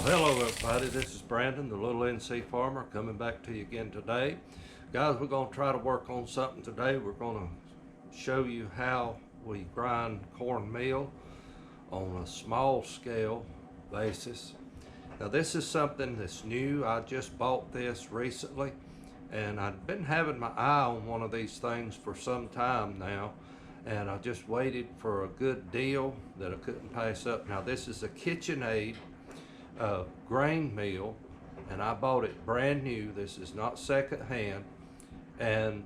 Hello everybody, this is Brandon, the Little NC Farmer, coming back to you again today. Guys, we're going to try to work on something today. We're going to show you how we grind cornmeal on a small scale basis. Now this is something that's new. I just bought this recently and I've been having my eye on one of these things for some time now, and I just waited for a good deal that I couldn't pass up. Now this is a KitchenAid grain mill, and I bought it brand new. This is not secondhand, and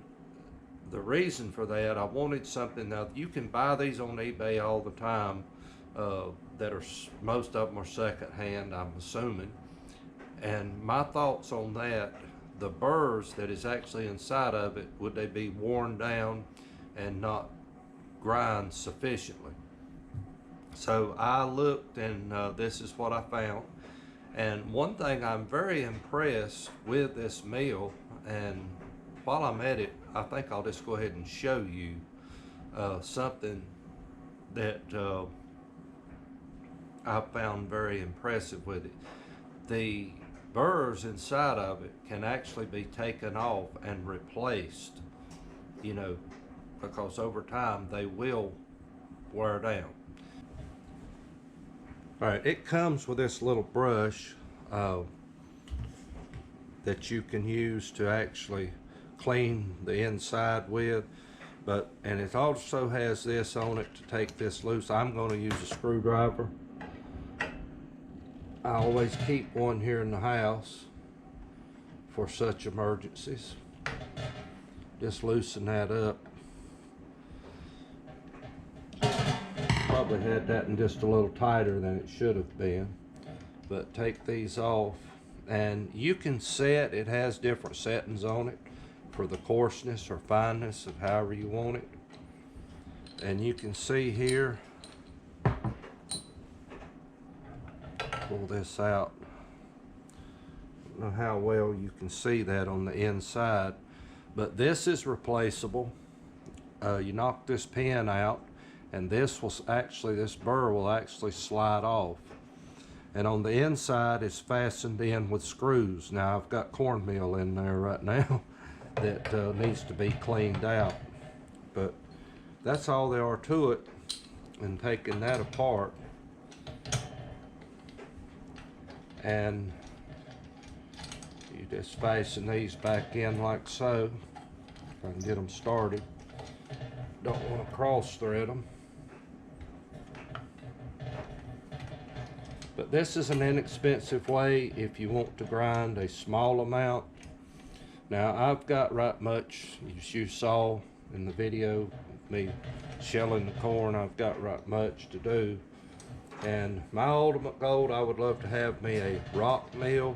the reason for that, I wanted something. Now you can buy these on eBay all the time that are, most of them are secondhand, I'm assuming. And my thoughts on that, the burrs that is actually inside of it, would they be worn down and not grind sufficiently? So I looked, and this is what I found. And one thing, I'm very impressed with this mill, and while I'm at it, I think I'll just go ahead and show you something that I found very impressive with it. The burrs inside of it can actually be taken off and replaced, you know, because over time they will wear down. All right, it comes with this little brush that you can use to actually clean the inside with, and it also has this on it to take this loose. I'm going to use a screwdriver. I always keep one here in the house for such emergencies. Just loosen that up. Probably had that in just a little tighter than it should have been, but take these off, and you can set, it has different settings on it for the coarseness or fineness of however you want it. And you can see here, pull this out. I don't know how well you can see that on the inside, but this is replaceable. You knock this pin out, and this burr will actually slide off. And on the inside it's fastened in with screws. Now I've got cornmeal in there right now that needs to be cleaned out. But that's all there are to it. And taking that apart, and you just fasten these back in like so. If I can get them started. Don't want to cross thread them. But this is an inexpensive way if you want to grind a small amount. Now I've got right much, as you saw in the video of me shelling the corn, I've got right much to do. And my ultimate goal, I would love to have me a rock mill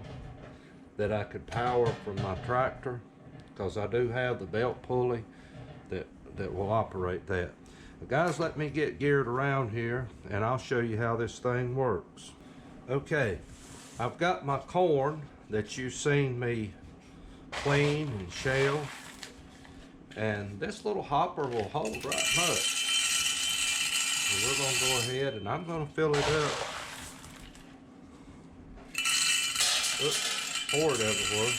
that I could power from my tractor, because I do have the belt pulley that will operate that. But guys, let me get geared around here and I'll show you how this thing works. Okay, I've got my corn that you've seen me clean and shell, and this little hopper will hold right much. So we're going to go ahead and I'm going to fill it up. Oops, pour it everywhere.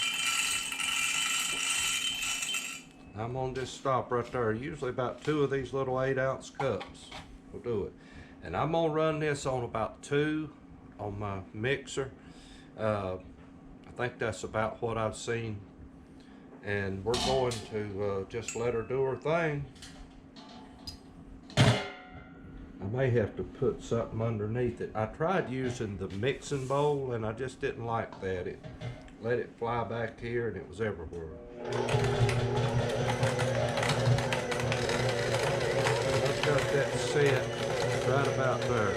I'm going to just stop right there. Usually about 2 of these little 8-ounce cups will do it. And I'm going to run this on about 2 on my mixer. I think that's about what I've seen. And we're going to just let her do her thing. I may have to put something underneath it. I tried using the mixing bowl and I just didn't like that. It let it fly back here and it was everywhere. I've got that set right about there.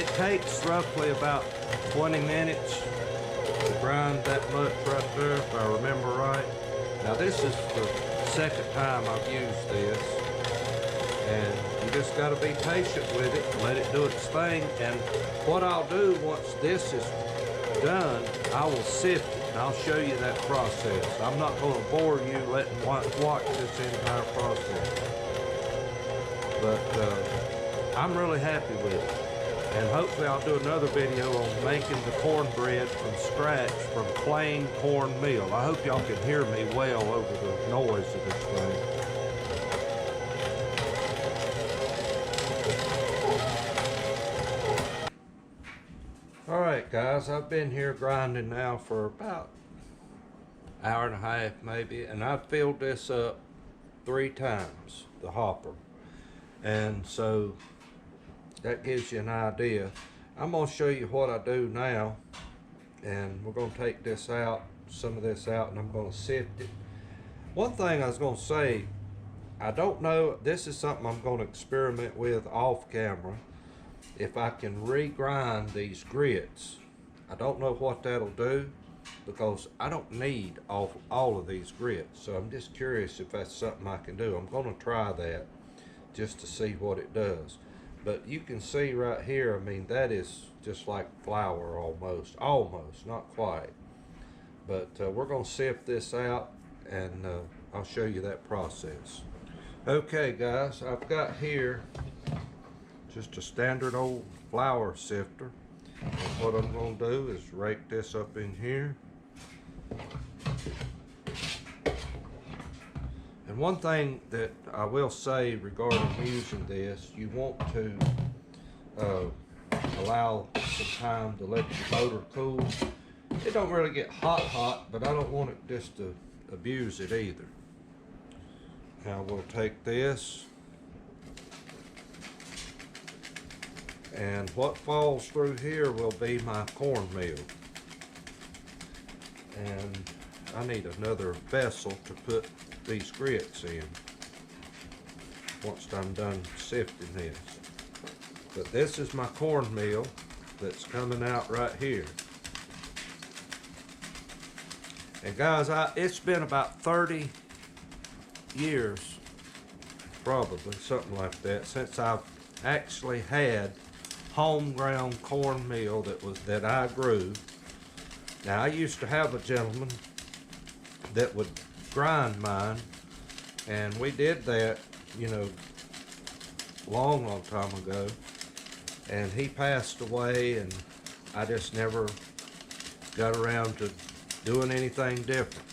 It takes roughly about 20 minutes to grind that much right there, if I remember right. Now this is the second time I've used this, and you just got to be patient with it, let it do its thing. And what I'll do once this is done, I will sift it, and I'll show you that process. I'm not going to bore you letting watch this entire process, but I'm really happy with it. And hopefully I'll do another video on making the cornbread from scratch from plain cornmeal. I hope y'all can hear me well over the noise of this thing. Alright guys, I've been here grinding now for about an hour and a half maybe, and I've filled this up 3 times, the hopper. And so that gives you an idea. I'm going to show you what I do now, and we're going to take this out, some of this out, and I'm going to sift it. One thing I was going to say, I don't know, this is something I'm going to experiment with off camera, if I can regrind these grits. I don't know what that'll do, because I don't need all of these grits, so I'm just curious if that's something I can do. I'm going to try that just to see what it does. But you can see right here, I mean, that is just like flour almost, not quite. But we're going to sift this out, and I'll show you that process. Okay guys, I've got here just a standard old flour sifter. And what I'm going to do is rake this up in here. And one thing that I will say regarding using this, you want to allow some time to let your motor cool. It don't really get hot, but I don't want it just to abuse it either. Now we'll take this, and what falls through here will be my cornmeal. And I need another vessel to put these grits in once I'm done sifting this. But this is my cornmeal that's coming out right here. And guys, it's been about 30 years, probably something like that, since I've actually had home ground cornmeal that I grew. Now I used to have a gentleman that would grind mine, and we did that, you know, long time ago, and he passed away, and I just never got around to doing anything different.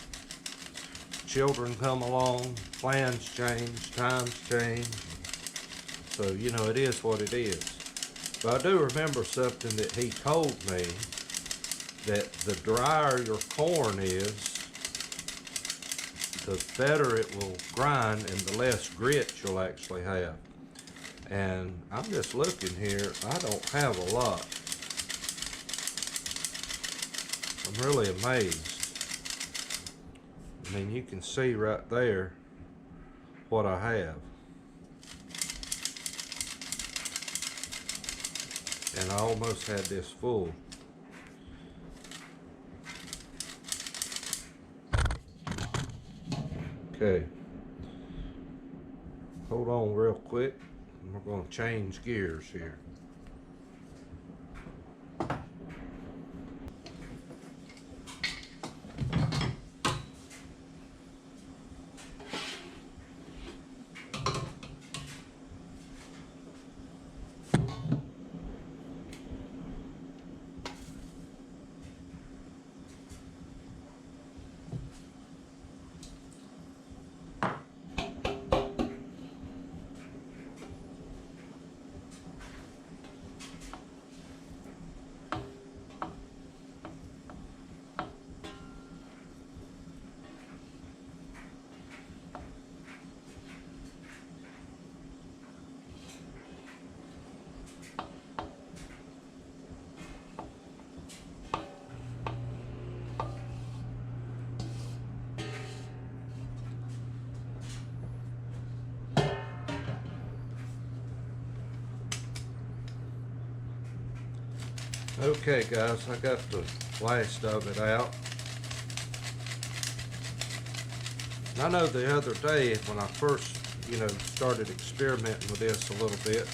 Children come along, plans change, times change, so you know, it is what it is. But I do remember something that he told me, that the drier your corn is, the better it will grind and the less grit you'll actually have. And I'm just looking here, I don't have a lot. I'm really amazed. I mean, you can see right there what I have. And I almost had this full. Okay, hold on real quick. We're going to change gears here. Okay guys, I got the last of it out. I know the other day when I first, started experimenting with this a little bit,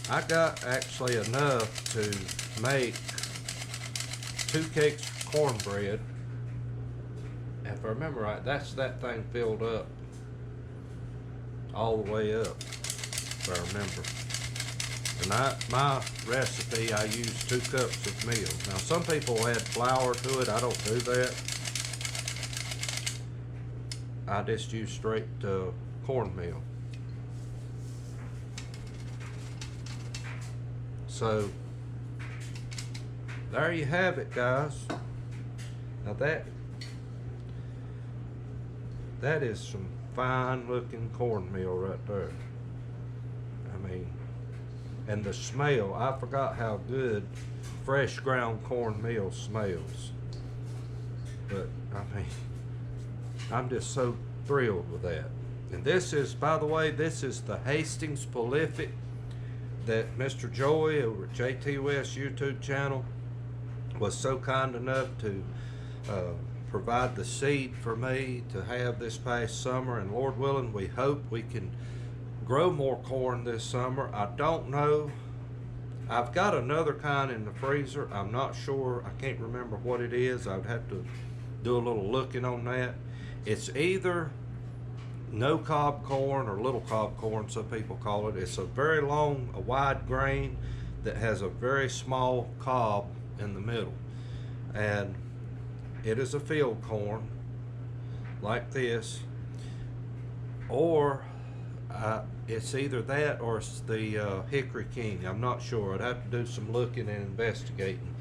I got actually enough to make 2 cakes of cornbread. If I remember right, that thing filled up all the way up, if I remember. And my recipe, I use 2 cups of meal. Now some people add flour to it, I don't do that. I just use straight cornmeal. So there you have it, guys. Now that is some fine looking cornmeal right there. I mean, and the smell, I forgot how good fresh ground cornmeal smells. But I mean, I'm just so thrilled with that. And this is, by the way, this is the Hastings Prolific that Mr. Joey over at JT West YouTube channel was so kind enough to provide the seed for me to have this past summer. And Lord willing, we hope we can grow more corn this summer. I don't know. I've got another kind in the freezer. I'm not sure. I can't remember what it is. I'd have to do a little looking on that. It's either no cob corn or little cob corn, some people call it. It's a very long, a wide grain that has a very small cob in the middle. And it is a field corn like this, or it's either that or it's the Hickory King. I'm not sure. I'd have to do some looking and investigating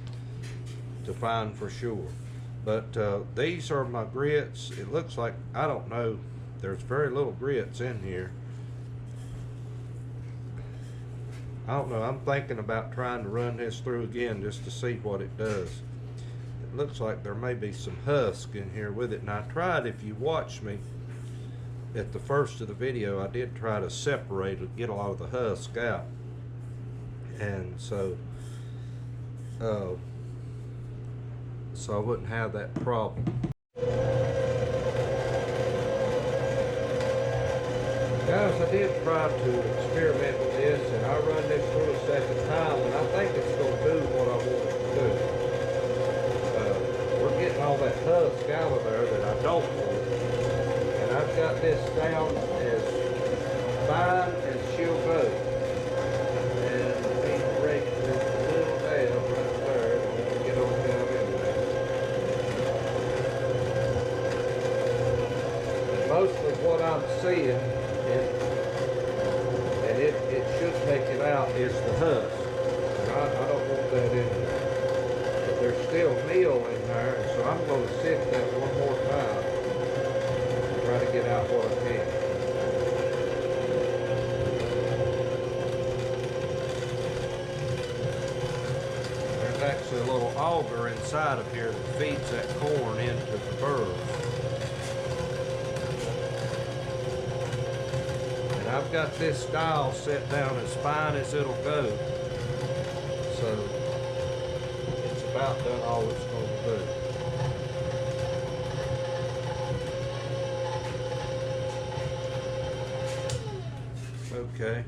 to find for sure. But these are my grits. It looks like, I don't know, there's very little grits in here. I don't know, I'm thinking about trying to run this through again just to see what it does. It looks like there may be some husk in here with it. And I tried, if you watch me at the first of the video, I did try to separate it, get a lot of the husk out. And so I wouldn't have that problem. Guys, I did try to experiment with this, and I run this through a second time, and I think it's going to do what I want it to do. We're getting all that husk out of there that I don't want, and I've got this down as fine as she'll go. Most of what I'm seeing, and it should take it out, is the husk. And I don't want that in there. But there's still meal in there, and so I'm going to sift that one more time and try to get out what I can. There's actually a little auger inside of here that feeds that corn into the burrs. I've got this style set down as fine as it'll go, so it's about done all it's going to do. Okay.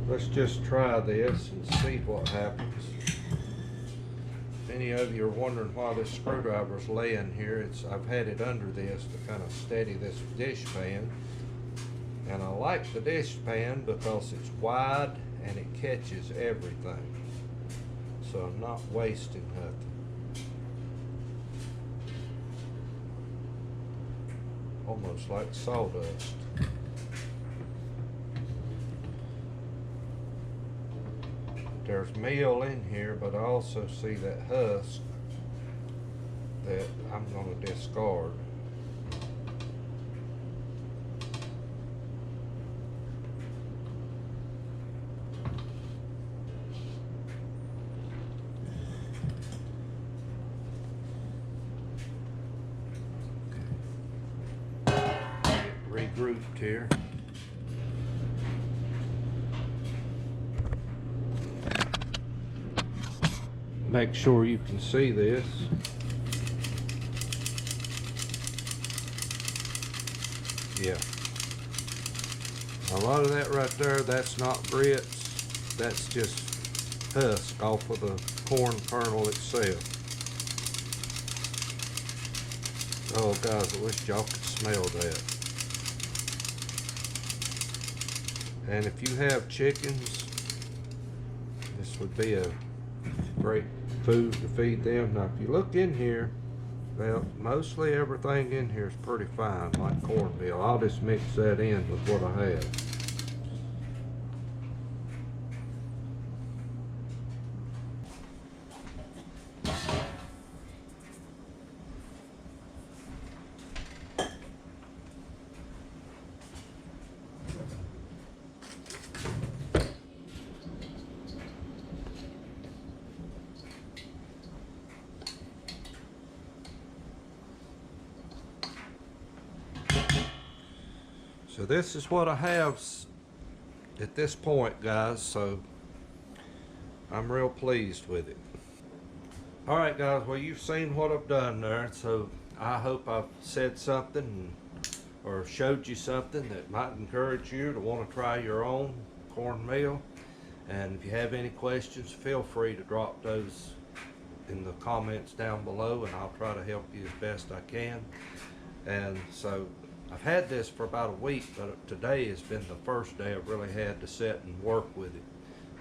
Let's just try this and see what happens. Any of you are wondering why this screwdriver is laying here, I've had it under this to kind of steady this dish pan. And I like the dish pan because it's wide and it catches everything. So I'm not wasting nothing. Almost like sawdust. There's meal in here, but I also see that husk that I'm going to discard. Get regrouped here. make sure you can see this. Yeah. A lot of that right there, that's not grits. That's just husk off of the corn kernel itself. Oh guys, I wish y'all could smell that. And if you have chickens, this would be a great food to feed them. Now if you look in here, well, mostly everything in here is pretty fine, like cornmeal. I'll just mix that in with what I have. So this is what I have at this point, guys, so I'm real pleased with it. All right, guys, well, you've seen what I've done there, so I hope I've said something or showed you something that might encourage you to want to try your own cornmeal. And if you have any questions, feel free to drop those in the comments down below, and I'll try to help you as best I can. And so I've had this for about a week, but today has been the first day I've really had to sit and work with it.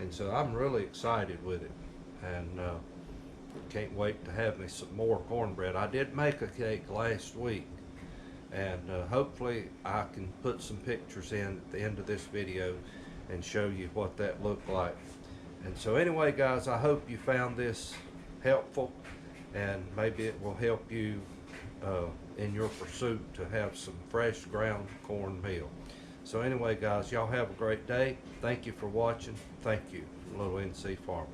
And so I'm really excited with it. And can't wait to have me some more cornbread. I did make a cake last week, and hopefully I can put some pictures in at the end of this video and show you what that looked like. And so anyway, guys, I hope you found this helpful, and maybe it will help you in your pursuit to have some fresh ground cornmeal. So anyway, guys, y'all have a great day. Thank you for watching. Thank you, Little NC Farmer.